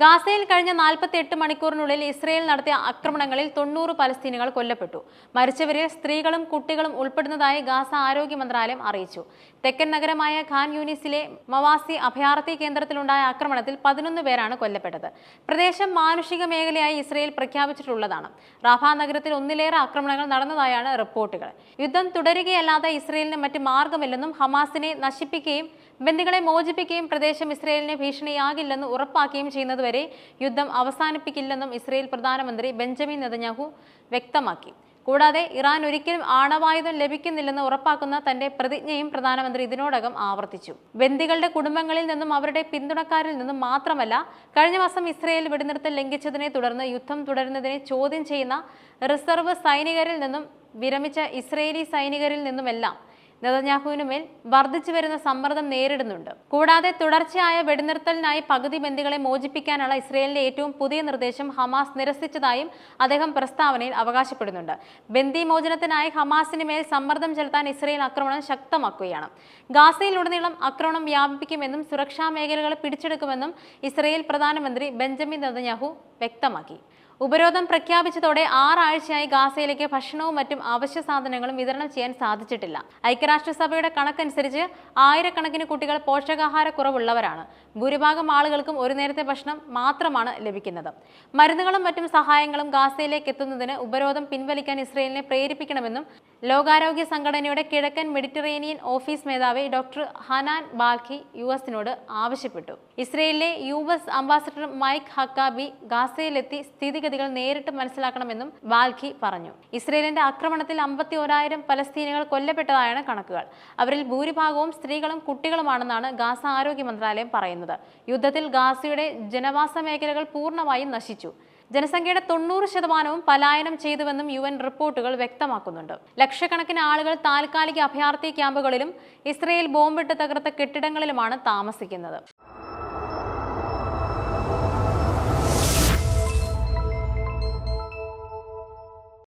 ഗാസയിൽ കഴിഞ്ഞ 48 മണിക്കൂറിനുള്ളിൽ ഇസ്രയേൽ നടത്തിയ ആക്രമണങ്ങളിൽ 90 പലസ്തീനികൾ കൊല്ലപ്പെട്ടു. മരിച്ചവരിൽ സ്ത്രീകളും കുട്ടികളും ഉൾപ്പെടുന്നതായി ഗാസ ആരോഗ്യ മന്ത്രാലയം അറിയിച്ചു. തെക്കൻ നഗരമായ ഖാൻ യൂനിസിലെ മവാസി അഭയാർത്ഥി കേന്ദ്രത്തിലുണ്ടായ ആക്രമണത്തിൽ 11 പേരാണ് കൊല്ലപ്പെട്ടത്. പ്രദേശം മാനുഷിക മേഖലയായി ഇസ്രയേൽ പ്രഖ്യാപിച്ചിട്ടുള്ളതാണ്. റാഫ നഗരത്തിൽ ഒന്നിലേറെ ആക്രമണങ്ങൾ നടന്നതായാണ് റിപ്പോർട്ടുകൾ. യുദ്ധം തുടരുകയല്ലാതെ ഇസ്രയേലിന് മറ്റ് മാർഗമില്ലെന്നും ഹമാസിനെ നശിപ്പിക്കുകയും ബന്ദികളെ മോചിപ്പിക്കുകയും പ്രദേശം ഇസ്രയേലിന് ഭീഷണിയാകില്ലെന്ന് ഉറപ്പാക്കുകയും ചെയ്യുന്നതുവരെ യുദ്ധം അവസാനിപ്പിക്കില്ലെന്നും ഇസ്രയേൽ പ്രധാനമന്ത്രി ബെഞ്ചമിൻ നെതന്യാഹു വ്യക്തമാക്കി. കൂടാതെ ഇറാൻ ഒരിക്കലും ആണവായുധം ലഭിക്കുന്നില്ലെന്ന് ഉറപ്പാക്കുന്ന തന്റെ പ്രതിജ്ഞയും പ്രധാനമന്ത്രി ഇതിനോടകം ആവർത്തിച്ചു. ബന്ദികളുടെ കുടുംബങ്ങളിൽ നിന്നും അവരുടെ പിന്തുണക്കാരിൽ നിന്നും മാത്രമല്ല, കഴിഞ്ഞ മാസം ഇസ്രയേൽ വെടിനിർത്തൽ ലംഘിച്ചതിനെ തുടർന്ന് യുദ്ധം തുടരുന്നതിനെ ചോദ്യം ചെയ്യുന്ന റിസർവ് സൈനികരിൽ നിന്നും വിരമിച്ച ഇസ്രയേലി സൈനികരിൽ നിന്നുമെല്ലാം നെതന്യാഹുവിനുമേൽ വർദ്ധിച്ചു വരുന്ന സമ്മർദ്ദം നേരിടുന്നുണ്ട്. കൂടാതെ തുടർച്ചയായ വെടിനിർത്തലിനായി പകുതി ബന്ദികളെ മോചിപ്പിക്കാനുള്ള ഇസ്രയേലിന്റെ ഏറ്റവും പുതിയ നിർദ്ദേശം ഹമാസ് നിരസിച്ചതായും അദ്ദേഹം പ്രസ്താവനയിൽ അവകാശപ്പെടുന്നുണ്ട്. ബന്ദി മോചനത്തിനായി ഹമാസിന് മേൽ സമ്മർദ്ദം ചെലുത്താൻ ഇസ്രയേൽ ആക്രമണം ശക്തമാക്കുകയാണ്. ഗാസയിലുടനീളം ആക്രമണം വ്യാപിപ്പിക്കുമെന്നും സുരക്ഷാ മേഖലകൾ പിടിച്ചെടുക്കുമെന്നും ഇസ്രയേൽ പ്രധാനമന്ത്രി ബെഞ്ചമിൻ നെതന്യാഹു വ്യക്തമാക്കി. ഉപരോധം പ്രഖ്യാപിച്ചതോടെ 6 ആഴ്ചയായി ഗാസയിലേക്ക് ഭക്ഷണവും മറ്റും അവശ്യ സാധനങ്ങളും വിതരണം ചെയ്യാൻ സാധിച്ചിട്ടില്ല. ഐക്യരാഷ്ട്രസഭയുടെ കണക്കനുസരിച്ച് ആയിരക്കണക്കിന് കുട്ടികൾ പോഷകാഹാരക്കുറവുള്ളവരാണ്. ഭൂരിഭാഗം ആളുകൾക്കും ഒരു നേരത്തെ ഭക്ഷണം മാത്രമാണ് ലഭിക്കുന്നത്. മരുന്നുകളും മറ്റും സഹായങ്ങളും ഗാസയിലേക്ക് എത്തുന്നതിന് ഉപരോധം പിൻവലിക്കാൻ ഇസ്രയേലിനെ പ്രേരിപ്പിക്കണമെന്നും ലോകാരോഗ്യ സംഘടനയുടെ കിഴക്കൻ മെഡിറ്ററേനിയൻ ഓഫീസ് മേധാവി ഡോക്ടർ ഹനാൻ ബാൽഖി യുഎസിനോട് ആവശ്യപ്പെട്ടു. ഇസ്രയേലിലെ യുഎസ് അംബാസഡർ മൈക്ക് ഹക്കാബി ഗാസയിലെത്തി സ്ഥിതിഗതികൾ നേരിട്ട് മനസ്സിലാക്കണമെന്നും ബാൽഖി പറഞ്ഞു. ഇസ്രയേലിന്റെ ആക്രമണത്തിൽ 51,000 പലസ്തീനികൾ കൊല്ലപ്പെട്ടതായാണ് കണക്കുകൾ. അവരിൽ ഭൂരിഭാഗവും സ്ത്രീകളും കുട്ടികളുമാണെന്നാണ് ഗാസ ആരോഗ്യ മന്ത്രാലയം പറയുന്നത്. യുദ്ധത്തിൽ ഗാസയുടെ ജനവാസ മേഖലകൾ പൂർണ്ണമായും നശിച്ചു. ജനസംഖ്യയുടെ 90% പലായനം ചെയ്തുവെന്നും UN റിപ്പോർട്ടുകൾ വ്യക്തമാക്കുന്നുണ്ട്. ലക്ഷക്കണക്കിന് ആളുകൾ താൽക്കാലിക അഭയാർത്ഥി ക്യാമ്പുകളിലും ഇസ്രയേൽ ബോംബിട്ട് തകർത്ത കെട്ടിടങ്ങളിലുമാണ് താമസിക്കുന്നത്.